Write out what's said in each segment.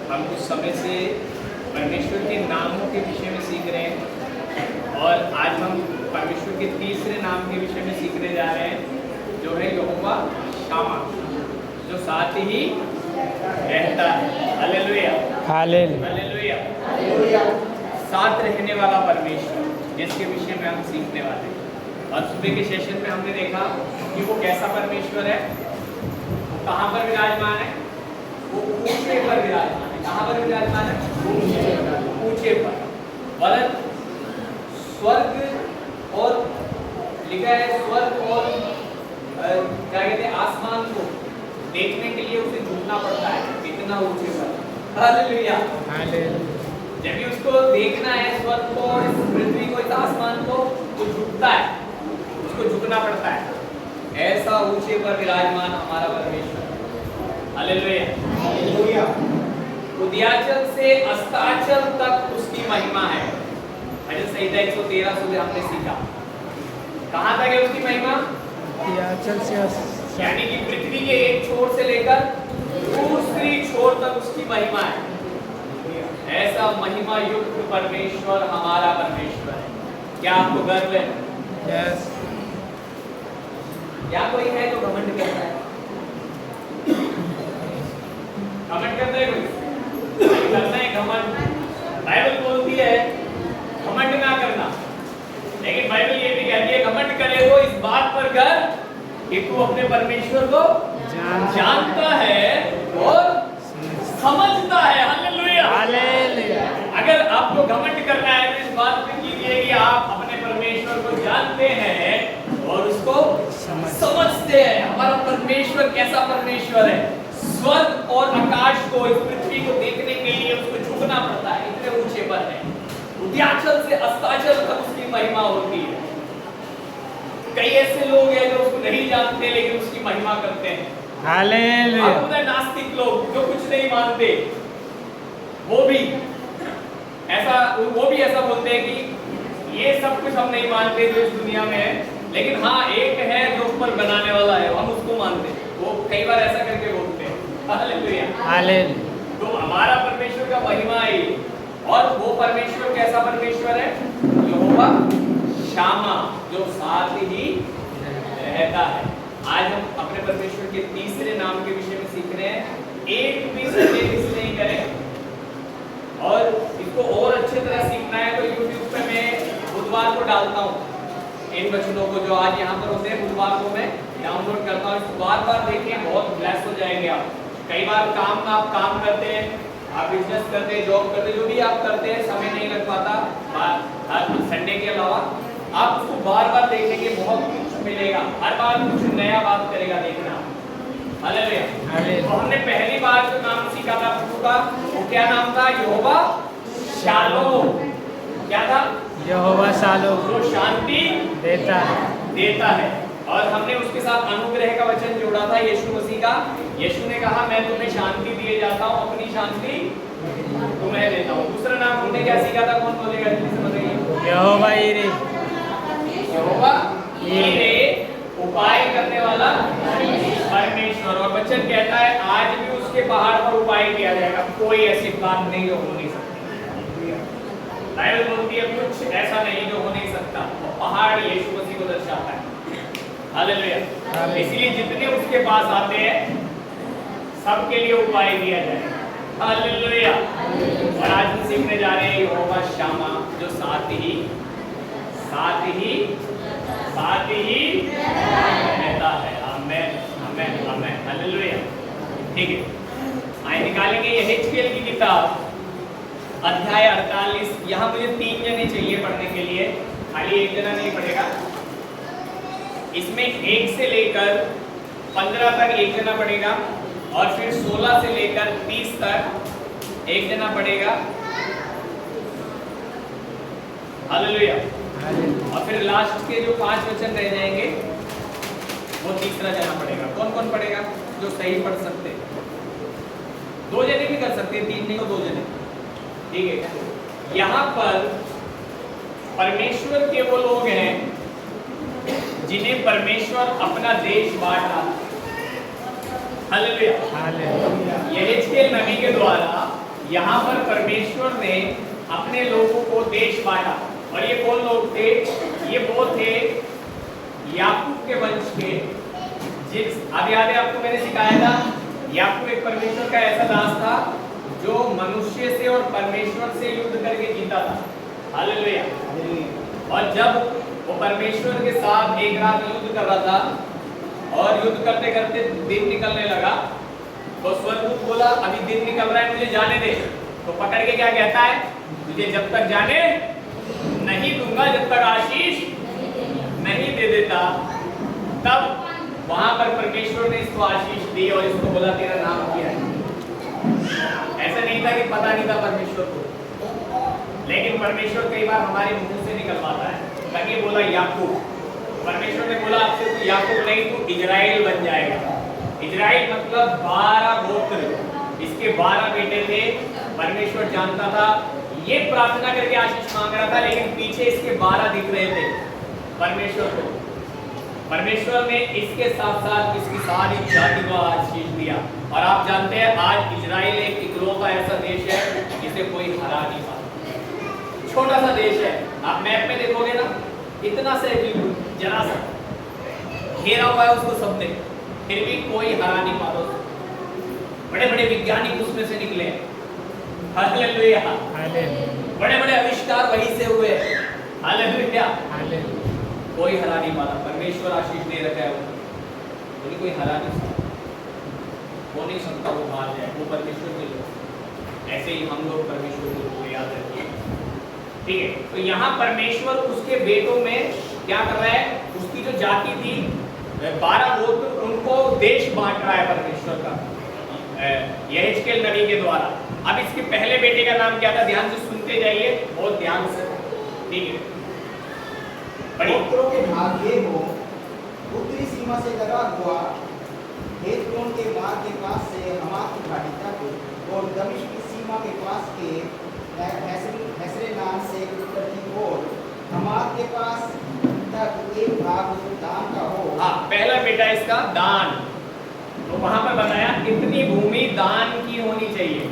हम कुछ समय से परमेश्वर के नामों के विषय में सीख रहे हैं और आज हम परमेश्वर के तीसरे नाम के विषय में सीखने जा रहे हैं, जो है यहोवा शामा, जो साथ ही रहता है। Hallelujah, hallelujah. साथ रहने वाला परमेश्वर, जिसके विषय में हम सीखने वाले हैं। और सुबह के सेशन में हमने देखा कि वो कैसा परमेश्वर है, वो कहाँ पर विराजमान है, वो ऊंचे पर विराजमान है। कहाँ पर विराजमान है? ऊंचे पर। वरन स्वर्ग और लिखा है स्वर्ग और क्या कहते हैं आसमान को देखने के लिए उसे झुकना पड़ता है, इतना ऊंचे पर। हालेलुया, जब भी उसको देखना है स्वर्ग को, इस पृथ्वी को, इस आसमान को, तो झुकता है, उसको झुकना पड़ता है। ऐसा ऊंचे पर विराजमान हमारा परमेश्वर। हालेलुया। उदयाचल से अस्ताचल तक उसकी महिमा है। भजन संहिता 113 सुबह हमने सीखा। कहाँ तक है उसकी महिमा? उदयाचल से यानी कि पृथ्वी के एक छोर से लेकर दूसरी छोर तक उसकी महिमा है। ऐसा महिमा युक्त परमेश्वर हमारा परमेश्वर है। क्या आपको गर्व है? यस। क्या कोई है जो घमंड करता है? घमंड करता है कोई? करना है घमंड। बाइबल बोलती है घमंड ना करना, लेकिन बाइबल ये भी कहती है घमंड करे तो इस बात पर कर कि तू अपने परमेश्वर को जानता है और समझता है। हालेलुया। अगर आपको घमंड करना है तो इस बात पे कीजिए कि आप अपने परमेश्वर को जानते हैं और उसको समझते हैं। हमारा परमेश्वर कैसा परमेश्वर है? स्वर्ग और आकाश को, इस पृथ्वी को देखने के लिए उसको झुकना पड़ता है, इतने ऊंचे पर है। उदयाचल से अस्ताचल तक उसकी महिमा होती है। कई ऐसे लोग हैं जो उसको नहीं जानते लेकिन उसकी महिमा करते हैं। हालेलुया। अब उन्हें नास्तिक लोग जो कुछ नहीं मानते, वो भी ऐसा बोलते हैं कि ये सब कुछ हम नहीं मानते जो इस दुनिया में है, लेकिन हाँ एक है जो ऊपर बनाने वाला है, हम उसको मानते हैं। वो कई बार ऐसा करके बोलते हैं। हालेलुया। तो हमारा परमेश्वर का महिमा है। और वो परमेश्वर कैसा परमेश्वर है? यहोवा शामा, जो साथ ही रहता है। आज हम अपने परमेश्वर के तीसरे नाम के विषय में सीख रहे हैं। एक भी संदेह मिस नहीं करें। और इसको और अच्छे तरह सीखना है तो YouTube पे मैं बुधवार को डालता हूँ इन वचनों को, जो आज यहाँ पर होते हैं बुधवार को मैं डाउनलोड करता हूँ। इसको बार बार देखिए, बहुत ब्लेस हो जाएंगे आप। कई बार आप काम करते हैं, आप बिजनेस करते हैं, जॉब करते हैं, जो भी आप करते हैं, समय नहीं लग पाता संडे के अलावा, आप उसको बार बार देखेंगे, बहुत कुछ मिलेगा। हर बार कुछ नया बात करेगा देखना। हालेलुया। तो हमने पहली बार जो नाम सीखा था प्रभु का, वो क्या नाम था? यहोवा शालोम। क्या था? यहोवा शालोम, जो शांति देता है। और हमने उसके साथ अनुग्रह का वचन जोड़ा था, यीशु मसीह का। यीशु ने कहा मैं तुम्हें शांति दिए जाता हूँ, अपनी शांति तुम्हें देता हूँ। दूसरा नाम हमने क्या सीखा था? कौन बोलेगा जल्दी से बताइए? यहोवा यीरे। यहोवा यीरे, उपाय करने वाला परमेश्वर। और वचन कहता है आज भी उसके पहाड़ पर उपाय किया जाएगा। कोई ऐसी बात नहीं जो हो नहीं सकती। बाइबल बोलती है कुछ ऐसा नहीं जो हो नहीं सकता। पहाड़ यीशु मसीह को दर्शाता है। हालेलुया। इसलिए जितने उसके पास आते हैं सबके लिए उपाय दिया जाएगा। हालेलुया। और आज हम सीखने जा रहे हैं यहोवा शामा, जो साथ ही रहता है। आमेन, आमेन, आमेन। हालेलुया। ठीक है, आइए निकालेंगे यहेजकेल की किताब, अध्याय 48। यहाँ मुझे 3 जने चाहिए पढ़ने के लिए, खाली एक जना नहीं पढ़ेगा। इसमें 1 से लेकर 15 तक एक जना पढ़ेगा, और फिर 16 से लेकर 30 तक एक जना पढ़ेगा। हालेलुया। और फिर लास्ट के जो 5 वचन रह जाएंगे वो तीसरा जना पढ़ेगा। कौन कौन पढ़ेगा? जो सही पढ़ सकते। 2 जने भी कर सकते हैं, 3 नहीं तो 2 जने। ठीक है। यहाँ पर परमेश्वर के वो लोग हैं जिन्हें परमेश्वर अपना देश बांटा। हालेलुया। हालेलुया। यहेजकेल नबी के द्वारा यहाँ पर परमेश्वर ने अपने लोगों को देश बांटा। और ये कौन लोग थे? ये वो थे याकूब के वंश के, जिस अब याद है आपको मैंने सिखाया था, याकूब एक परमेश्वर का ऐसा दास था जो मनुष्य से और परमेश्वर से युद्ध करके जीता था। हालेलुया। और जब वो परमेश्वर के साथ एक रात युद्ध कर रहा था और युद्ध करते करते दिन निकलने लगा, तो स्वर्गदूत बोला अभी दिन निकल रहा है, मुझे जाने दे। तो पकड़ के क्या कहता है? मुझे जब तक जाने नहीं दूंगा, जब तक आशीष नहीं दे देता। तब वहां पर परमेश्वर ने इसको आशीष दी और इसको बोला तेरा नाम क्या है। ऐसा नहीं था कि पता नहीं था परमेश्वर को, लेकिन परमेश्वर कई बार हमारे मुंह से निकलवाता है। कहीं बोला याकूब, परमेश्वर ने बोला आपसे तू याकूब नहीं, तू इजराइल बन जाएगा। इजराइल मतलब 12 गोत्र, इसके 12 बेटे थे। परमेश्वर जानता था, ये प्रार्थना करके आशीष मांग रहा था, लेकिन पीछे इसके 12 दिख रहे थे परमेश्वर को। परमेश्वर ने इसके साथ साथ इसकी सारी जाति को आशीष दिया। और आप जानते हैं आज इजराइल एक इकलौता ऐसा देश है जिसे कोई हरा नहीं पाता। छोटा सा देश है, आप मैप में देखोगे ना, इतना सा जरा सा घेरा हुआ है उसको सबने, फिर भी कोई हरा नहीं पाता। बड़े बड़े वैज्ञानिक उसमें से निकले हैं। हालेलुया। बड़े बड़े आविष्कार वहीं से हुए। हालेलुया। कोई हरा नहीं पाता। परमेश्वर आशीष दे रखा है वो, कोई हरा नहीं सकता, वो नहीं सकता वो हार जाए, वो परमेश्वर के लोग। ऐसे ही हम लोग परमेश्वर के लोग, याद रखिए, ठीक है। तो यहाँ परमेश्वर उसके बेटों में क्या कर रहा है? उसकी जो जाति थी 12 गोत्र, उनको देश बांट रहा है परमेश्वर का यहेजकेल नबी के द्वारा। अब इसके पहले बेटे का नाम क्या था? ध्यान से सुनते जाइए, बहुत ध्यान से, ठीक है। गोत्रों के भाग ये हो, उत्तरी सीमा से लगा हुआ हेतलोन के मार्ग के पास से हमात की घाटी तक, और दमिश्क की सीमा के पास के हैसरेनान से उत्तर की ओर हमात के पास तक एक भाग दान का हो। हाँ, पहला बेटा इसका दान, तो वहां पर बताया कितनी भूमि दान की होनी चाहिए।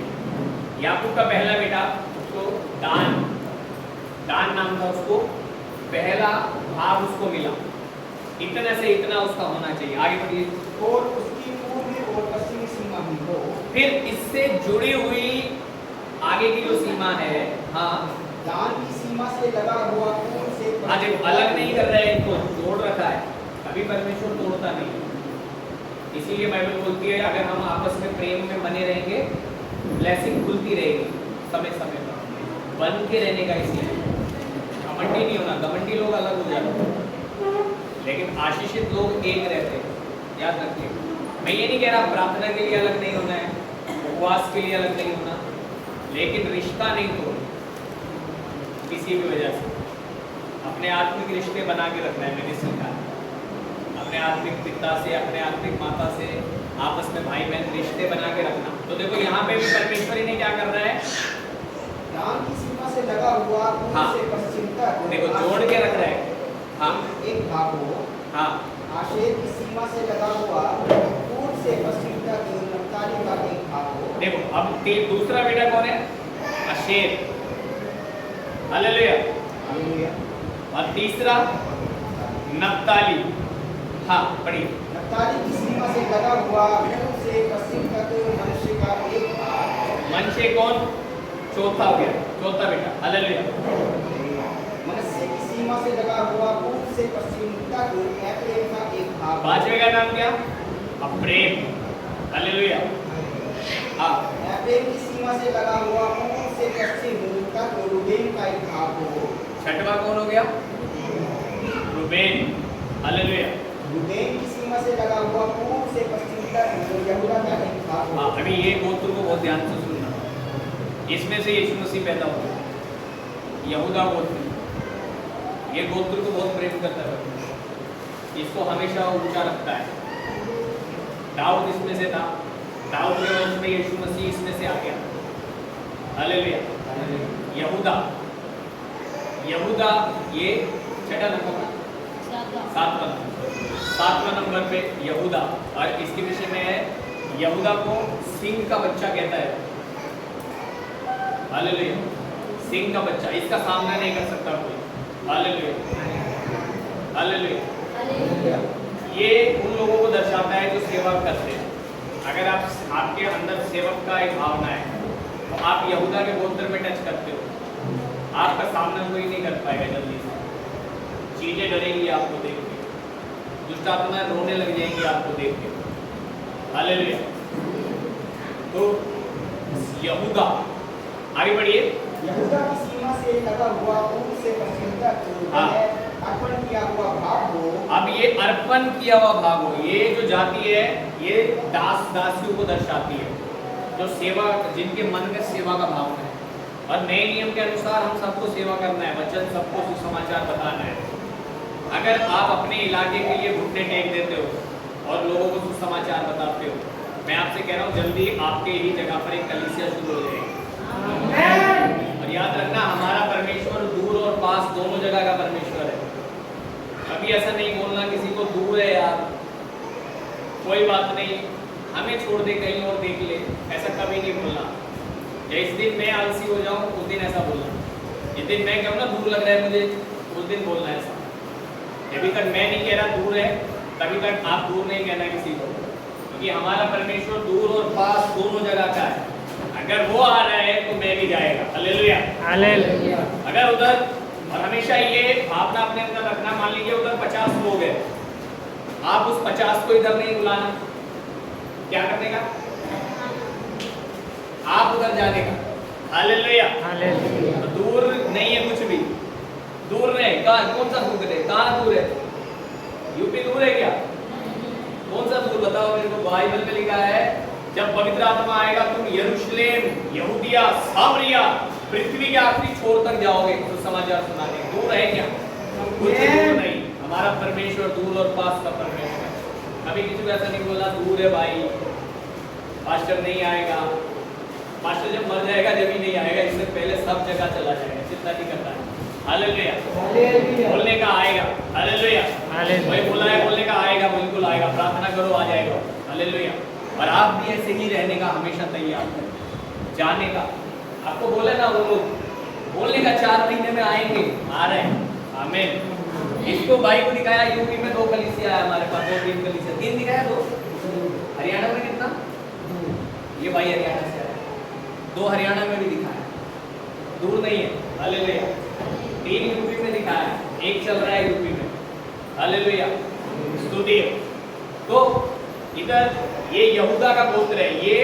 याकूब का पहला बेटा, उसको दान नाम था, उसको पहला भाग उसको मिला, इतना से इतना उसका होना चाहिए। आगे बढ़िए। और उसकी पूर्वी और पश्चिमी सीमा भी हो। फिर इससे जुड़ी हुई आगे की जो सीमा है, हाँ, दान की सीमा से लगा हुआ पूर्व से हाँ, देखो अलग नहीं कर रहे हैं, इनको जोड़ रखा है। कभी परमेश्वर तोड़ता नहीं, इसीलिए बाइबल बोलती है अगर हम आपस में प्रेम में बने रहेंगे, ब्लेसिंग खुलती रहेगी समय समय पर, बन के रहने का। इसलिए घमंडी नहीं होना, घमंडी लोग अलग हो जाते हैं, लेकिन आशीषित लोग एक रहते हैं, याद रखिए। मैं ये नहीं कह रहा प्रार्थना के लिए अलग नहीं होना है, उपवास के लिए अलग नहीं होना, लेकिन रिश्ता नहीं तोड़ना किसी भी वजह से। अपने आत्मिक रिश्ते बना के रखना है, मैंने सीखा। अपने आत्मिक पिता से, अपने आत्मिक माता से, आपस में भाई बहन रिश्ते बना के रखना। तो देखो यहाँ पे भी परमेश्वर ही ने क्या कर रहा है? दान की सीमा से लगा हुआ पूर्व हाँ, से पश्चिम तक, देखो जोड़ के रख रहा है। हाँ, एक भाग हो। हाँ, आशेर की सीमा से लगा हुआ पूर्व से पश्चिम तक नप्ताली का एक भाग हो। देखो अब दूसरा बेटा कौन है? आशेर। हालेलुया। हालेलुया। और तीसरा नप्ताली। हाँ, पढ़िए। नप्ताली की सीमा से लगा हुआ पूर्व से पश्चिम तक मनुष्य का एक भाग। मनुष्य कौन? चौथा हो गया, चौथा बेटा। हालेलुया। मनुष्य की सीमा से लगा हुआ पूर्व से पश्चिम तक एप्रेम का एक भाग। पांचवे का नाम क्या? अप्रेम। हालेलुया। हाँ, एप्रेम की सीमा से लगा हुआ पूर्व से पश्चिम तक रूबेन का एक भाग हो। छठवा कौन हो गया? रूबेन। हालेलुया। रूबेन की सीमा से लगा हुआ पूर्व से पश्चिम तक यहूदा का एक भाग हो। हाँ, अभी ये गोत्र को बहुत ध्यान से सुनना। इसमें से यीशु मसीह पैदा हुआ, यहूदा गोत्र। ये गोत्र को बहुत प्रेम करता है, इसको हमेशा ऊंचा रखता है। दाऊद इसमें से था, दाऊद के वंश में यीशु मसीह इसमें से आ गया। हालेलुया। यहूदा, यहूदा ये छठा नंबर, सातवां नंबर पे यहूदा। और इसके विषय में है, यहूदा को सिंह का बच्चा कहता है। हालेलुया। सिंह का बच्चा, इसका सामना नहीं कर सकता कोई। Hallelujah hallelujah. ये उन लोगों को दर्शाता है जो सेवा करते हैं। अगर आपके अंदर सेवक का एक भावना है तो आप यहूदा के गोत्र में टच करते हो, आपका सामना कोई नहीं कर पाएगा जल्दी से। चीजें डरेंगी आपको देख के, दुष्ट आत्माएं रोने लग जाएंगी आपको देख के। हालेलुया। तो यहूदा, आगे बढ़िए। यहूदा की सीमा से लगा हुआ पूर्व से पश्चिम तक हाँ। अर्पण किया हुआ भाग हो। अब ये अर्पण किया हुआ भाग हो, ये जो जाति है ये दास दासियों को दर्शाती है, जो सेवा, जिनके मन में सेवा का भाव है। और नए नियम के अनुसार हम सबको सेवा करना है, वचन सबको सुसमाचार बताना है। अगर आप अपने इलाके के लिए घुटने टेक देते हो और लोगों को सुसमाचार बताते हो, मैं आपसे कह रहा हूँ जल्दी आपके ही जगह पर एक कलीसिया शुरू हो जाएगी। और याद रखना, हमारा परमेश्वर दूर और पास दोनों जगह का परमेश्वर है। कभी ऐसा नहीं बोलना किसी को दूर है यार, कोई बात नहीं, हमें छोड़ दे कहीं और देख ले, ऐसा कभी नहीं बोलना। जिस दिन मैं आलसी हो जाऊं उस दिन ऐसा बोलना। जिस दिन मैं कहूँ ना दूर लग रहा है मुझे, उस दिन बोलना है ऐसा। जब तक मैं नहीं कह रहा दूर है, तभी तक आप दूर नहीं कहना किसी को, क्योंकि हमारा परमेश्वर दूर और पास दोनों जगह का है। अगर वो आ रहा है तो मैं भी जाएगा। Hallelujah hallelujah. अगर उधर, और हमेशा ये भावना अपने अंदर रखना, मान लीजिए उधर 50 लोग हैं, आप उस 50 को इधर नहीं बुलाना, क्या करने का, आप उधर जाने का। हालेलुया। हालेलुया। तो दूर नहीं है कुछ भी, दूर नहीं। कहाँ, कौन सा दूर है, कहाँ दूर है? यूपी दूर है क्या? कौन सा दूर बताओ मेरे को। बाइबल में लिखा है जब पवित्र आत्मा आएगा तुम यरूशलेम, यहूदिया, सामरिया, पृथ्वी के आखिरी छोर तक जाओगे तो समाचार सुनाने। दूर है क्या? कुछ दूर नहीं। हमारा परमेश्वर दूर और पास का परमेश्वर है। कभी किसी को ऐसा नहीं बोला दूर है भाई, पास्टर नहीं आएगा, पास्टर जब मर जाएगा जब ही नहीं आएगा, इससे पहले सब जगह चला जाएगा, चिंता नहीं करता है। हालेलुया। बोलने का आएगा। हालेलुया। वही बोला है, बोलने का आएगा, बिल्कुल आएगा। प्रार्थना करो, आ जाएगा। हालेलुया। और आप भी ऐसे ही रहने का हमेशा तैयार हैं, जाने का। आपको बोले ना वो लोग, बोलने का 4 महीने में आएंगे, आ रहे हैं। आमीन। इसको भाई को दिखाया, यूपी में 2 कलीसिया है हमारे पास, 2-3 कलीसिया, 3 दिखाया, 2 हरियाणा में कितना, ये भाई हरियाणा से आया, 2 हरियाणा में भी दिखाया, दूर नहीं है। हालेलुया। 3 यूपी में दिखाया, 1 चल रहा है यूपी में। हालेलुया। स्तुति। तो इधर ये यहूदा का गोत्र है, ये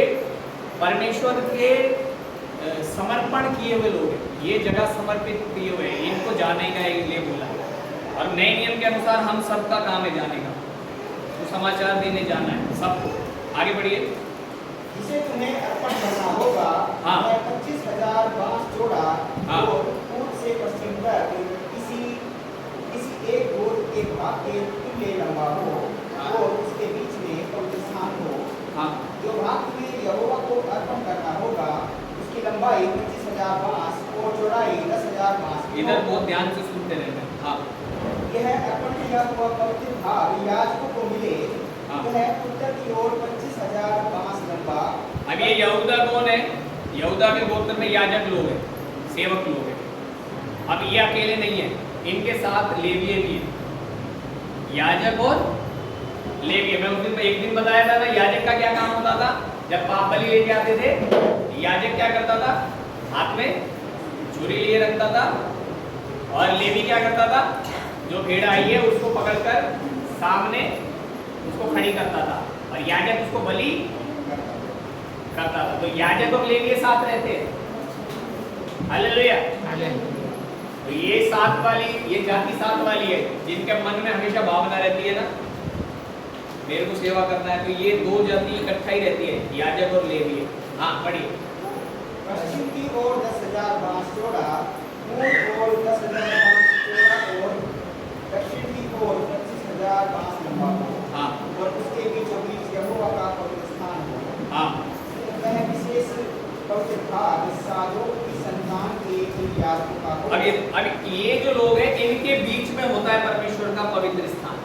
परमेश्वर के समर्पण किए हुए लोग हैं, ये जगह समर्पित किए हुए हैं, इनको जाने का लिए बोला है। और नए नियम के अनुसार हम सबका काम है जाने का, तो समाचार देने जाना है सबको। आगे बढ़िए। जिसे तुम्हें अर्पण करना होगा, हाँ। 25,000 बांस जोड़ा हाँ। और पूर्व से पश्चिम तक किसी एक गोत्र के भाग के तुल्य लंबा हो। हाँ। और उसके बीच में पवित्र स्थान हो। हाँ। जो भाग तुम्हें यहोवा को अर्पण करना होगा, उसकी लंबाई 25,000 बांस और चौड़ाई 10,000 बांस की इधर हो। बहुत ध्यान से सुनते रहना। हाँ। यह अर्पण किया हुआ पवित्र भाग याजकों को मिले। हाँ। यह उत्तर की ओर 25,000 बांस लंबा। अब ये यहूदा कौन है? यहूदा के गोत्र में याजक लोग हैं, सेवक लोग हैं। अब ये अकेले नहीं है, इनके साथ लेवीय भी है, याजक और लेवीय। मैं उस दिन एक दिन बताया था ना, याजक का क्या काम होता था, जब पाप बलि लेके आते थे, याजक क्या करता था, हाथ में छुरी लिए रखता था, और लेवी क्या करता था, जो भेड़ आई है उसको पकड़कर सामने उसको खड़ी करता था, और याजक उसको बलि करता था। तो याजक और लेवी साथ रहते हैं। हालेलुया। तो ये साथ वाली, ये जाति साथ वाली है, जिनके मन में हमेशा भावना रहती है ना मेरे को सेवा करना है, तो ये 2 जाति इकट्ठा ही रहती है, याजक और लेवी। हाँ पढ़िए। पश्चिम की ओर 10,000 बांस चौड़ा, पूर्व ओर 10,000 बांस चौड़ा और दक्षिण की ओर 25,000 बांस लंबा हो। हाँ। और उसके बीचों बीच यहोवा का पवित्र स्थान हो। हाँ। वह विशेष पवित्र भाग साधों की संतान के याजकों का हो। अब ये जो लोग हैं, इनके बीच में होता है परमेश्वर का पवित्र स्थान।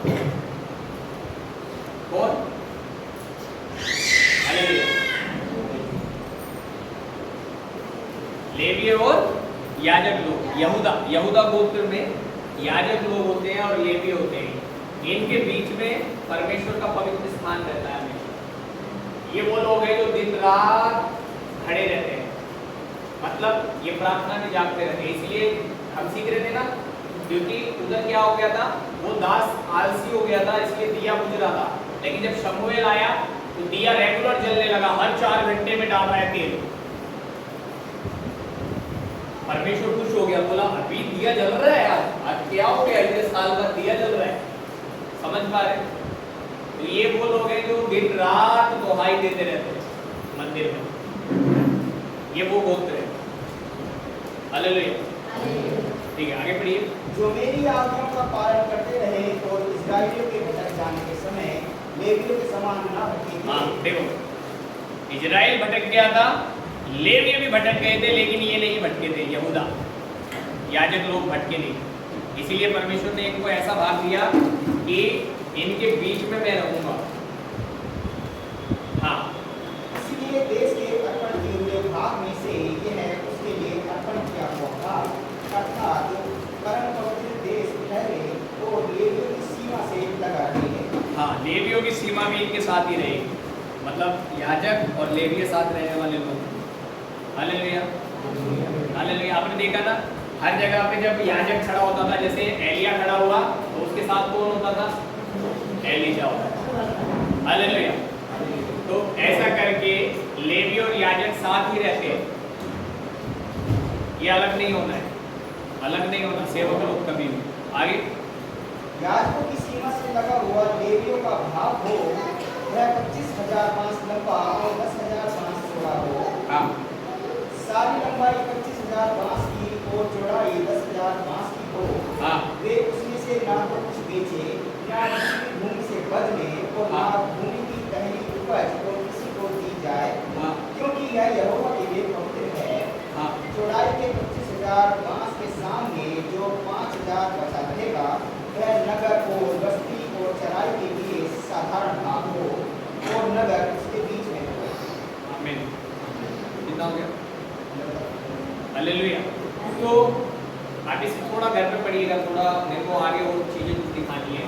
और हालेलुया। लेवी और याजक लोग, यहूदा गोत्र में याजक लोग होते हैं और लेवी होते हैं। इनके बीच में परमेश्वर का पवित्र स्थान रहता है हमेशा। ये वो लोग हैं जो दिन रात खड़े रहते हैं, मतलब ये प्रार्थना में जागते रहते हैं। इसलिए हम सीख रहे थे ना, क्योंकि उधर क्या हो गया था, वो दास आलसी हो गया था, इसलिए दिया बुझ रहा था। लेकिन जब शमूएल आया तो दिया रेगुलर जलने लगा, हर 4 घंटे में डाल रहा है तेल। परमेश्वर खुश हो गया, बोला अभी दिया जल रहा है, आज क्या हो गया, इतने साल बाद दिया जल रहा है। समझ पा रहे? तो ये वो लोग हैं जो दिन रात दुहाई देते रहते हैं मंदिर में, ये वो गोत्र है। हालेलुया। ठीक है, आगे पढ़िए। जो मेरी आज्ञाओं का पालन करते रहे और इस्राएलियों के भटक जाने के समय लेवियों के समान न भटके। हाँ देखो, इजराइल भटक गया था, लेवी भी भटक गए थे, लेकिन ये नहीं भटके थे, यहूदा याजक लोग भटके नहीं। इसीलिए परमेश्वर ने इनको ऐसा भाग दिया कि इनके बीच में मैं रहूंगा। हाँ, इसलिए देश के अर्पण किए हुए भाग में से यह उसके लिए अर्पण किया हुआ भाग, अर्थात परम पवित्र देश ठहरे और लेवियों की सीमा से लगा रहे। हाँ, लेवियों की सीमा भी इनके साथ ही रहेगी, मतलब याजक और लेवी के साथ रहने वाले लोग। Hallelujah, hallelujah. आपने देखा ना, हर जगह पे जब याजक खड़ा होता था, जैसे एलिया खड़ा हुआ तो उसके साथ कौन होता था, एलीशा होता था। हालेलुया। तो ऐसा करके लेवी और याजक साथ ही रहते हैं, ये अलग नहीं होना है, अलग नहीं होना सेवक लोग कभी भी। आगे, याजकों की सीमा से लगा हुआ लेवियों का भाग हो, वह 25,000 बांस लंबा और 10,000 बांस चौड़ा हो। हाँ, सारी लंबाई 25,000 बांस की और चौड़ाई 10,000 बांस की हो। हाँ, वे उसमें से ना तो कुछ बेचे, ना दूसरी भूमि से बदले, और ना भूमि की पहली उपज को किसी को दी जाए, हाँ, क्योंकि यह यहोवा के लिए पवित्र है। हाँ, चौड़ाई के 25,000 बांस के सामने जो 5,000 बचा रहेगा, वह नगर और बस्ती और चराई के लिए साधारण भाग हो, और नगर उसके बीच में हो। आमीन। कितना हो गया? हालेलुया। तो आप इसे थोड़ा घर पे पढ़िएगा, थोड़ा मेरे को आगे और चीजें कुछ दिखानी है।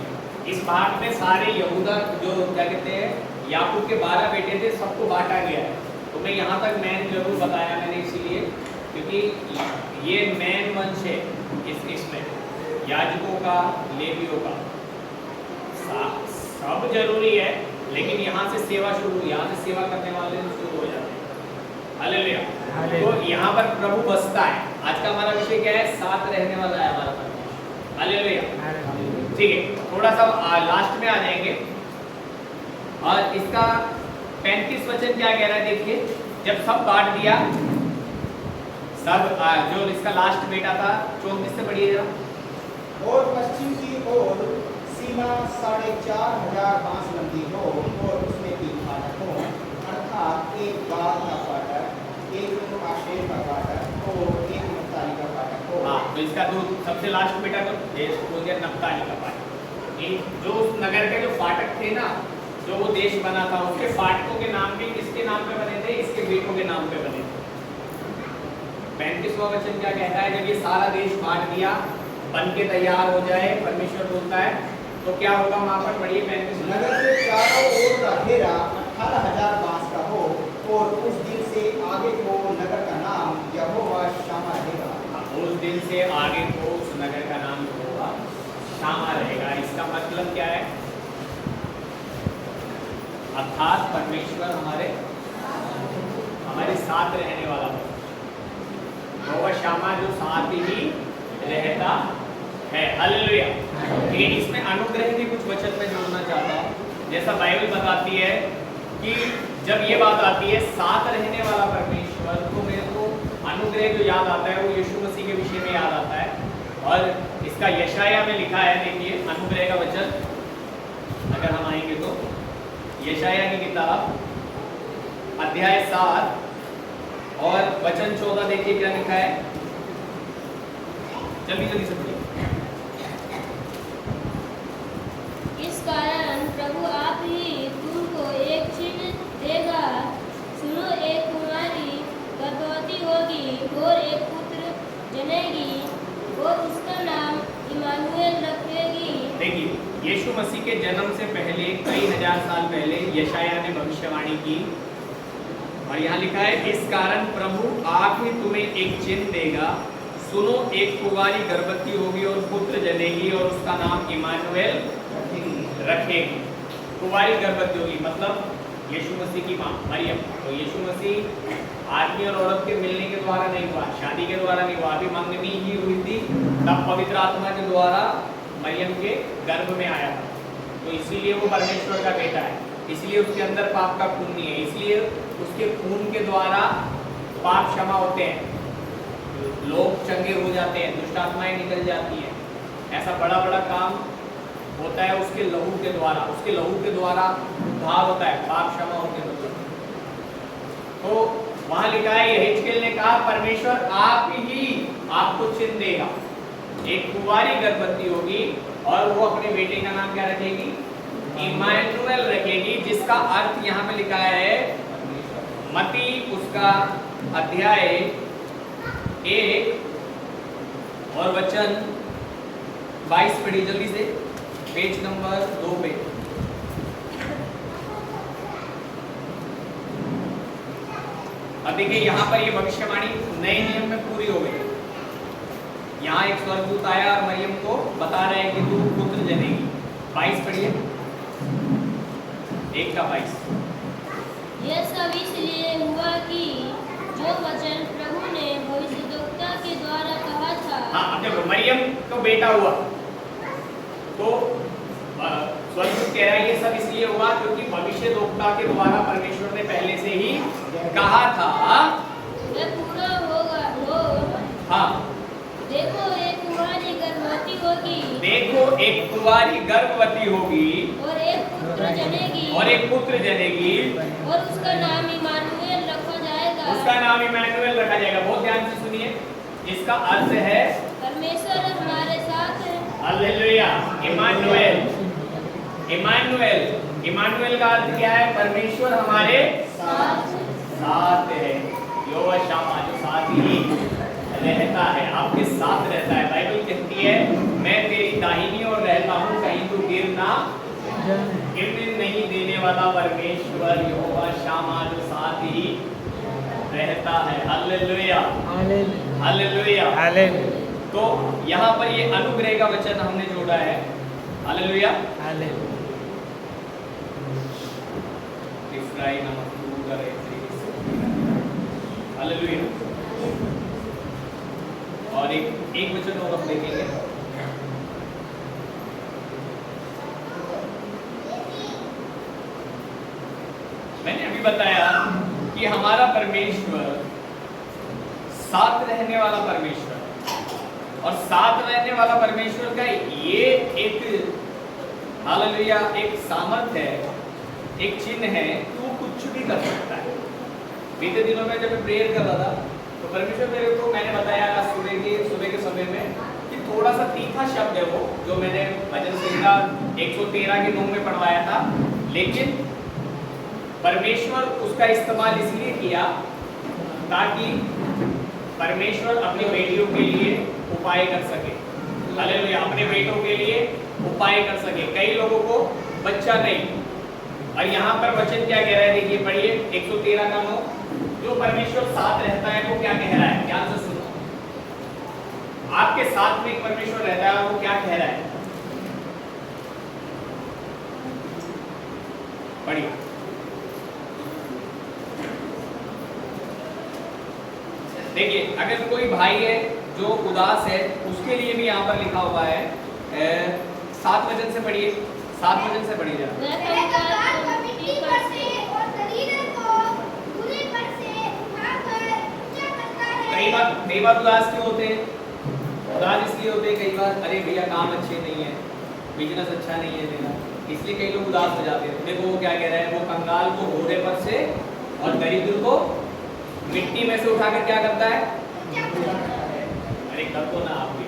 इस भाग में सारे यहूदा जो क्या कहते हैं, याकूब के 12 बेटे थे, सबको बांटा गया है। तो मैं यहाँ तक मैन जरूर बताया मैंने, इसीलिए क्योंकि ये मैन वंश है इसमें, याजकों का, लेवियों का सब जरूरी है, लेकिन यहाँ से सेवा शुरू, यहाँ से सेवा करने वाले शुरू हो जाते हैं। हालेलुया। तो यहाँ पर प्रभु बसता है। आज का हमारा विषय क्या है, साथ रहने वाला है हमारा परमेश्वर। हालेलुया। ठीक है, थोड़ा सा लास्ट में आ जाएंगे और इसका 35 वचन क्या कह रहा है, देखिए। जब सब बांट दिया, सब जो इसका लास्ट बेटा था, 34 से पढ़िए जरा। और पश्चिम की ओर सीमा 4,500 बांस लंबी हो, और उसमें 3 फाटक हो, अर्थात एक गाद का फाटक, एक आशेर का फाटक और एक नप्ताली का फाटक हो। हाँ, तो इसका जो सबसे लास्ट बेटा तो देश हो गया नप्ताली का फाटक। ये जो उस नगर के जो फाटक थे ना, जो वो देश बना था, उसके फाटकों के नाम भी किसके नाम पे बने थे, इसके बेटों के नाम पे बने थे। 35वां वचन क्या कहता है, जब ये सारा देश बांट दिया, बन के तैयार हो जाए, परमेश्वर बोलता है, तो क्या होगा वहां पर? बढ़िए 35। नगर के चारों ओर का घेरा 18,000 बांस का हो, और उस दिन से आगे को नगर का नाम यहोवा शामा रहेगा। उस दिन से आगे को उस नगर का नाम यहोवा शामा रहेगा। इसका मतलब क्या है? अर्थात परमेश्वर हमारे साथ रहने वाला है। यहोवा शामा जो साथ ही रहता है। हालेलुया। लेकिन इसमें अनुग्रह भी कुछ वचन में जोड़ना चाहता हूँ। जैसा बाइबल बताती है कि जब ये बात आती है साथ रहने वाला परमेश्वर, तो मेरे को अनुग्रह जो याद आता है वो यीशु मसीह के विषय में याद आता है। और इसका यशाया में लिखा है, देखिए अनुग्रह का वचन, अगर हम आएंगे तो यशाया की किताब अध्याय 7 और वचन 14, देखिए क्या लिखा है। जल्दी जल्दी से पढ़िए। इस कारण प्रभु आप ही तुमको एक चिन्ह देगा, सुनो, एक कुमारी गर्भवती होगी होगी और एक पुत्र जनेगी और उसका नाम इमानुएल रखेगी। देखिए, यीशु मसीह के जन्म से पहले कई हजार साल पहले यशायाह ने भविष्यवाणी की और यहाँ लिखा है, इस कारण प्रभु आप ही तुम्हें एक चिन्ह देगा, सुनो एक कुंवारी गर्भवती होगी और पुत्र जनेगी और उसका नाम इमानुएल रखेगी। कुंवारी गर्भवती होगी मतलब यीशु मसीह की माँ मरियम। तो यीशु मसीह आदमी और औरत के मिलने के द्वारा नहीं हुआ, शादी के द्वारा नहीं हुआ, अभी मंगनी ही हुई थी, तब पवित्र आत्मा के द्वारा मरियम के गर्भ में आया था। तो इसीलिए वो परमेश्वर का बेटा है, इसलिए उसके अंदर पाप का खून नहीं है, इसलिए उसके खून के द्वारा पाप क्षमा होते हैं, लोग चंगे हो जाते हैं, दुष्ट आत्माएं निकल जाती हैं। ऐसा बड़ा बड़ा काम होता है उसके लहू के द्वारा, उसके लहू के द्वारा उद्धार होता है, पाप क्षमा होते हैं। तो वहां लिखा है, यहेजकेल ने कहा परमेश्वर आप ही आपको चिन्ह देगा, एक कुंवारी गर्भवती होगी और वो अपने बेटे का नाम क्या रखेगी? इमानुएल रखेगी, जिसका अर्थ यहाँ पे लिखा है मत्ती उसका अध्याय 1 और वचन 22 पढ़िए जल्दी से, पेज नंबर 2 पे। अब देखिए यहाँ पर ये भविष्यवाणी नए नियम में पूरी हो गई। यहाँ एक स्वर्गदूत आया और मरियम को बता रहे हैं कि तू पुत्र जनेगी। 22 पढ़िए, 1 का 22। यह सब इसलिए हुआ कि जो वचन प्रभु ने भविष्यद्वक्ता के द्वारा कहा था। हाँ, अब देखो मरियम को बेटा हुआ तो स्वर्गदूत कह रहा है ये सब इसलिए हुआ क्योंकि भविष्यद्वक्ता के द्वारा परमेश्वर ने पहले से ही कहा था वह पूरा होगा। हाँ, देखो एक कुंवारी गर्भवती होगी, देखो एक कुंवारी गर्भवती होगी और एक पुत्र जनेगी, और एक पुत्र जनेगी और उसका नाम इमानुएल रखा जाएगा। उसका नाम इमानुएल रखा जाएगा। बहुत ध्यान से सुनिए, इसका अर्थ है परमेश्वर हमारे साथ है। हालेलुया। इमानुएल, इमानुएल, इमानुएल का अर्थ क्या है? परमेश्वर हमारे साथ है। यहोवा शामा, जो साथ ही रहता है, आपके साथ रहता है। बाइबल कहती है मैं तेरी दाहिनी ओर रहता हूँ, कहीं तू गिरना गिरने नहीं देने वाला परमेश्वर यहोवा शामा जो साथ ही रहता है। Hallelujah, hallelujah, hallelujah. तो यहाँ पर ये अनुग्रह का वचन हमने जोड़ा है। Hallelujah, hallelujah. और एक वचन और हम देखेंगे। मैंने अभी बताया कि हमारा परमेश्वर साथ रहने वाला परमेश्वर, और साथ रहने वाला परमेश्वर का ये एक हालेलुया एक सामर्थ्य है, एक चिन्ह है कि वो कुछ भी कर सकता है। बीते दिनों में जब मैं प्रेयर कर रहा था तो परमेश्वर मेरे को, मैंने बताया सुबह के समय में कि थोड़ा सा तीखा शब्द है वो, जो मैंने भजन संहिता 113 के 9 में पढ़वाया था, लेकिन परमेश्वर उसका इस्तेमाल इसलिए किया ताकि परमेश्वर अपनी बेटियों के लिए उपाय कर सके। हालेलुया, अपने बेटों के लिए उपाय कर सके। कई लोगों को बच्चा नहीं, और यहाँ पर वचन क्या कह रहा है? देखिए पढ़िए 113 का 9। जो परमेश्वर साथ रहता है वो क्या कह रहा है? ध्यान से सुनो, आपके साथ में परमेश्वर रहता है, वो क्या कह रहा है? पढ़िए। देखिए, अगर कोई भाई है जो उदास है, उसके लिए भी यहाँ पर लिखा हुआ है 7 वचन से पढ़िए, 7 वचन से पढ़िए जरा। कई बार उदास क्यों होते हैं? उदास इसलिए होते हैं कई बार, अरे भैया काम अच्छे नहीं है, बिजनेस अच्छा नहीं है मेरा, इसलिए कई लोग उदास हो जाते हैं। देखो वो क्या कह रहा है, वो कंगाल को घोड़े पर से और दरिद्र को मिट्टी में से उठाकर क्या करता है? अरे कर दो ना आप भी,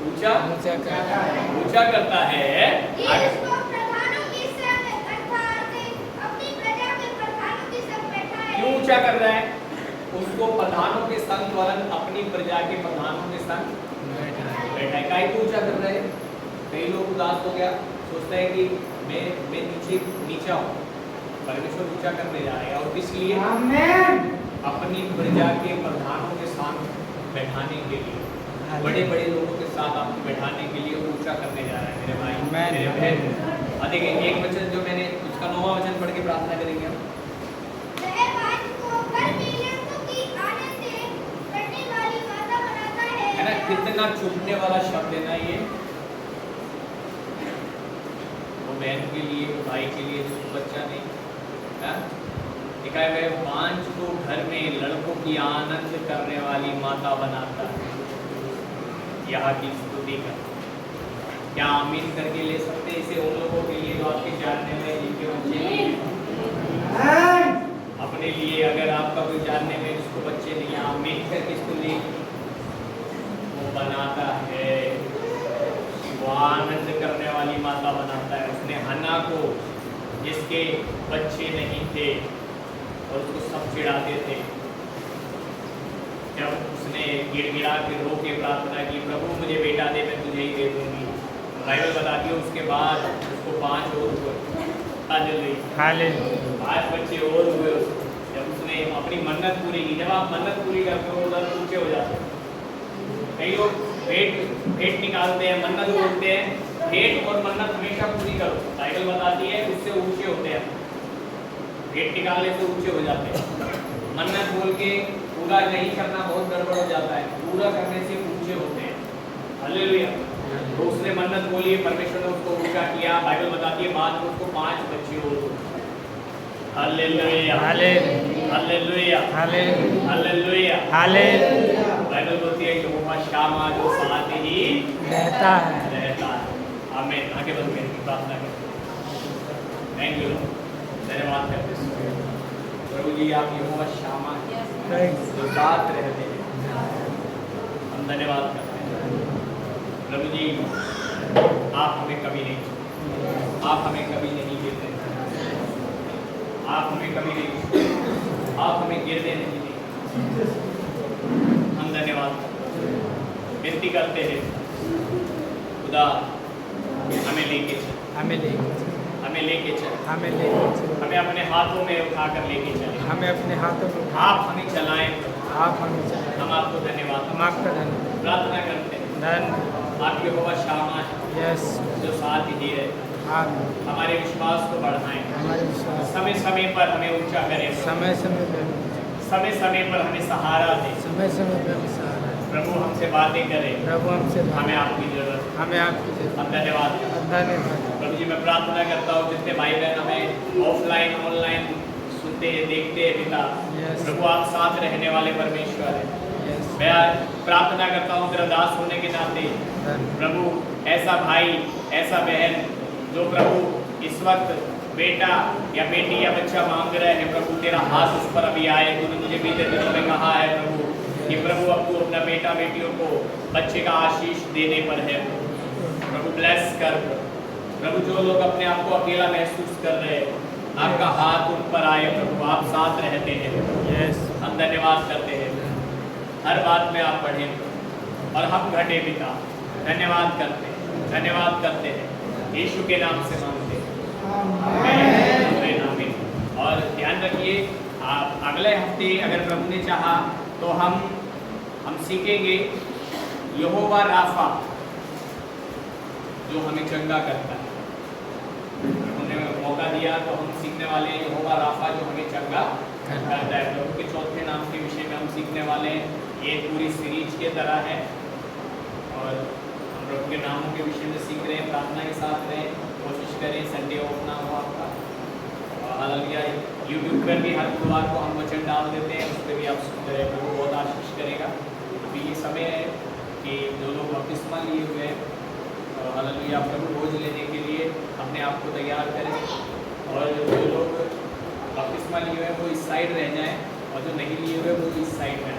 ऊंचा करता है। क्यों ऊंचा कर रहा है? उसको प्रधानों के संग वरन अपनी प्रजा के प्रधानों के संग बैठा है। काहे को ऊंचा कर रहे हैं? कई लोग उदास हो गया, सोचते हैं कि मैं नीचा हूँ, परमेश्वर ऊंचा करने जा रहे हैं और इसलिए अपनी प्रजा के प्रधानों के साथ बैठाने के लिए, बड़े बड़े लोगों के साथ आप बैठाने के लिए ऊंचा करने जा रहे हैं मेरे भाई मेरे बहन। और देखिए एक वचन जो मैंने उसका 9वां वचन पढ़ के प्रार्थना करेंगे हम। है ना, कितना चुभने वाला शब्द है ना ये, वो बहन के लिए, वो भाई के लिए जो बच्चा नहीं है। लिखा है वह बांझ को घर में लड़कों की आनंद करने वाली माता बनाता है। यहाँ की स्तुति कर, क्या आमीन करके ले सकते हैं इसे उन लोगों के लिए जो आपके जानने में जिनके बच्चे नहीं हैं। अपने लिए अगर आपका कोई जानने में जिसको बच्चे नहीं है, आमीन करके इसको ले, वो बनाता है, वो आनंद करने वाली माता बनाता है। उसने हन्ना को जिसके बच्चे नहीं थे और उसको सब चिढ़ाते थे, जब उसने गिड़गिड़ा के रो के प्रार्थना की, प्रभु मुझे बेटा दे, मैं तुझे ही दे दूंगी। बाइबल बताती है उसके बाद उसको 5 और हुए, 5 बच्चे और हुए उसको, जब उसने अपनी मन्नत पूरी की। जब आप मन्नत पूरी करते हो उधर ऊंचे हो जाते हैं। कई लोग भेंट निकालते हैं, मन्नत बोलते हैं, भेंट और मन्नत हमेशा पूरी करो, बाइबल बताती है उससे ऊंचे होते हैं। भेंट निकालने से ऊंचे हो जाते हैं, मन्नत बोल के पूरा नहीं करना बहुत गड़बड़ हो जाता है, पूरा करने से ऊंचे होते हैं। हालेलुया। तो उसने मन्नत बोली, परमेश्वर ने उसको ऊंचा किया। बाइबल बताती है बाद में उसको 5 बच्चे और हुए। Hallelujah hallelujah hallelujah hallelujah. Bible बोलती है यहोवा शामा जो साथ ही रहता है। आमीन। आगे बढ़ के प्रार्थना करें। थैंक यू, धन्यवाद करते हैं प्रभु जी, आप यहोवा शामा जो साथ रहते हैं, हम धन्यवाद करते हैं प्रभु जी। आप हमें कभी नहीं, आप हमें कभी नहीं गिरते, आप हमें कभी नहीं, आप हमें गिरने नहीं देते। हम धन्यवाद विनती करते हैं खुदा, हमें लेके चल, हमें लेके चल, हमें अपने हाथों में उठाकर लेके चले, हमें अपने हाथों में, आप हमें चलाएं, आप हमें चलाएं। हम आपको धन्यवाद, हम आपका धन्यवाद प्रार्थना करते हैं। आप यहोवा शामा जो साथ ही है, हमारे विश्वास को बढ़ाएं, समय समय पर हमें ऊंचा करें, समय समय पर हमें सहारा दें, समय पर हमें सहारा। प्रभु हमसे बातें करें, प्रभु हमसे, हमें आपकी जरूरत, हमें आपकी जरूरत। हम धन्यवाद प्रभु जी। मैं प्रार्थना करता हूँ जितने भाई बहन हमें ऑफलाइन ऑनलाइन सुनते हैं, देखते हैं पिता, प्रभु आप साथ रहने वाले परमेश्वर हैं। मैं प्रार्थना करता हूँ तेरा दास होने के नाते प्रभु, ऐसा भाई ऐसा बहन जो प्रभु इस वक्त बेटा या बेटी या बच्चा मांग रहे हैं, प्रभु तेरा हाथ उस पर अभी आए। तूने मुझे बीते दिनों में कहा है प्रभु कि प्रभु अब तू अपना बेटा बेटियों को बच्चे का आशीष देने पर है। प्रभु ब्लेस कर प्रभु, जो लोग अपने आप को अकेला महसूस कर रहे हैं, आपका हाथ उन पर आए प्रभु, आप साथ रहते हैं। हम धन्यवाद करते हैं, हर बात में आप बढ़ें और हम घटे पिता। धन्यवाद करते हैं यीशु के नाम से मांगते हैं, आमीन। और ध्यान रखिए आप अगले हफ्ते अगर प्रभु ने चाहा तो हम सीखेंगे यहोवा राफा जो हमें चंगा करता है। उन्होंने मौका दिया तो हम सीखने वाले हैं यहोवा राफा जो हमें चंगा करता है। प्रभु के चौथे नाम के विषय में हम सीखने वाले हैं। ये पूरी सीरीज के तरह है और हम प्रभु के नामों के विषय में सीख रहे हैं। प्रार्थना के साथ रहें, कोशिश करें संडे ऑफ ना हो आपका। हालेलुया। यूट्यूब पर भी हर बुधवार को हम वचन डाल देते हैं, उस पर भी आप सुनते रहे, प्रभु बहुत आशीष करेगा। अभी ये समय है कि जो लोग बपतिस्मा लिए हुए हैं, हालेलुया, प्रभु भोज लेने के लिए अपने आप को तैयार करें। और जो लोग बपतिस्मा लिए हुए हैं वो इस साइड रह जाएं और जो नहीं लिए हुए वो इस साइड में